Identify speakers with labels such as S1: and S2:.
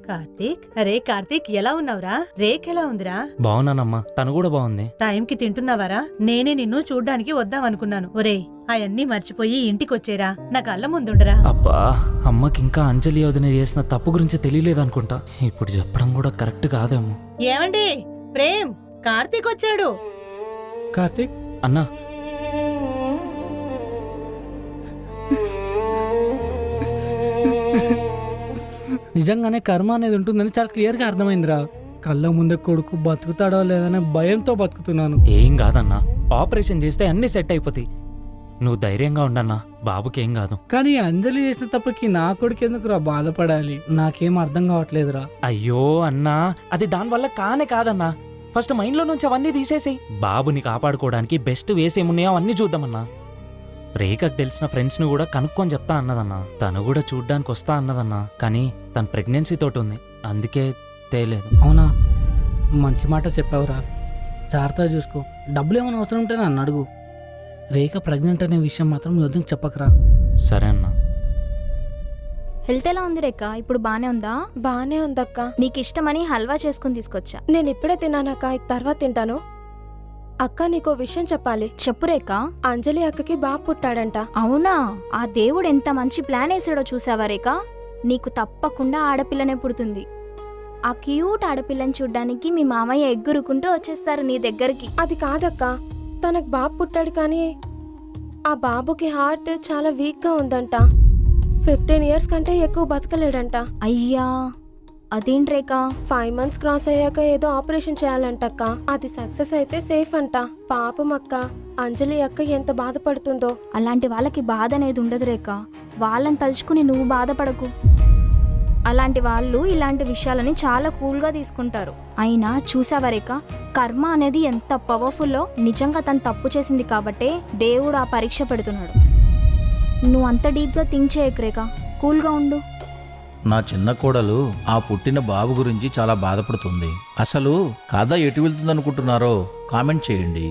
S1: కార్తీక్, అరే కార్తీక్ ఎలా ఉన్నావురా? రేఖ ఎలా ఉందిరా?
S2: బాగున్నానమ్మా, తను కూడా బాగుంది.
S1: టైంకి తింటున్నావారా? నేనే నిన్ను చూడ్డానికి వద్దామనుకున్నాను. ఒరే, అవన్నీ మర్చిపోయి ఇంటికొచ్చేరా, నా కళ్ళ ముందుండరా.
S2: అబ్బా, అమ్మకి ఇంకా అంజలి వదిన చేసిన తప్పు గురించి తెలియలేదనుకుంటా. ఇప్పుడు చెప్పడం కూడా కరెక్ట్ కాదేమో.
S1: ఏమండి ప్రేమ్, కార్తీక్ వచ్చాడు.
S2: కార్తీక్ అన్నా,
S3: నిజంగానే కర్మ అనేది ఉంటుందని చాలా క్లియర్గా అర్థమైందిరా. కళ్ళ ముందే కొడుకు బతుకుతాడో లేదనే భయంతో బతుకుతున్నాను.
S2: ఏం కాదన్నా, ఆపరేషన్ చేస్తే అన్ని సెట్ అయిపోతాయి. నువ్వు ధైర్యంగా ఉండన్నా, బాబుకేం కాదు.
S3: కానీ అంజలి చేసిన తప్పకి నా కొడుకు ఎందుకురా బాధపడాలి? నాకేం అర్థం కావట్లేదురా.
S2: అయ్యో అన్నా, అది దానివల్ల కానే కాదన్నా. ఫస్ట్ మైండ్లో నుంచి అవన్నీ తీసేసేయి. బాబుని కాపాడుకోవడానికి బెస్ట్ వేస్ ఏమున్నాయో అవన్నీ చూద్దామన్నా. రేఖకు తెలిసిన ఫ్రెండ్స్ ని కూడా కనుక్కొని చెప్తా అన్నదన్నా. తను కూడా చూడ్డానికి వస్తా అన్నదన్నా. కానీ తన ప్రెగ్నెన్సీ తోటి ఉంది, అందుకే తేలేదు.
S3: అవునా, మంచి మాట చెప్పావురా. జాగ్రత్తగా చూసుకో. డబ్బులు ఏమైనా అవసరం ఉంటే నన్ను అడుగు. రేఖ ప్రెగ్నెంట్ అనే విషయం మాత్రం నీ వద్దకు చెప్పకరా.
S2: సరే అన్నా.
S4: హెల్త్ ఎలా ఉంది రేఖ? ఇప్పుడు బానే ఉందా?
S5: బానే ఉందక్క.
S4: నీకు ఇష్టమని హల్వా చేసుకుని తీసుకొచ్చా.
S5: నేను ఇప్పుడే తిన్నానక్క, తర్వాత తింటాను. అక్క, నీకో విషయం చెప్పాలి.
S4: చెప్పు రేఖ.
S5: అంజలి అక్కకి బాబు పుట్టాడంట.
S4: అవునా? ఆ దేవుడు ఎంత మంచి ప్లాన్ వేసాడో చూసావా రేఖ? నీకు తప్పకుండా ఆడపిల్లనే పుడుతుంది. ఆ క్యూట్ ఆడపిల్లని చూడ్డానికి మీ మామయ్య ఎగ్గురుకుంటూ వచ్చేస్తారు నీ దగ్గరికి.
S5: అది కాదక్క, తనకు బాబు పుట్టాడు కానీ ఆ బాబుకి హార్ట్ చాలా వీక్గా ఉందంట. 15 years కంటే ఎక్కువ బతకలేడంట.
S4: అయ్యా, అదేంటి రేఖ?
S5: 5 months క్రాస్ అయ్యాక ఏదో ఆపరేషన్ చేయాలంటక్క. అది సక్సెస్ అయితే సేఫ్ అంట. పాపం అక్క, అంజలి అక్క ఎంత బాధపడుతుందో.
S4: అలాంటి వాళ్ళకి బాధ అనేది ఉండదు రేఖ. వాళ్ళని తలుచుకుని నువ్వు బాధపడకు. అలాంటి వాళ్ళు ఇలాంటి విషయాలని చాలా కూల్గా తీసుకుంటారు. అయినా చూసావా రేఖ, కర్మ అనేది ఎంత పవర్ఫుల్లో. నిజంగా తను తప్పు చేసింది కాబట్టే దేవుడు ఆ పరీక్ష పెడుతున్నాడు. నువ్వు అంత డీప్గా థింక్ చేయకు రేఖ, కూల్గా ఉండు.
S6: నా చిన్న కోడలు ఆ పుట్టిన బాబు గురించి చాలా బాధపడుతుంది. అసలు కథ ఎటు వెళ్తుందనుకుంటున్నారో కామెంట్ చేయండి.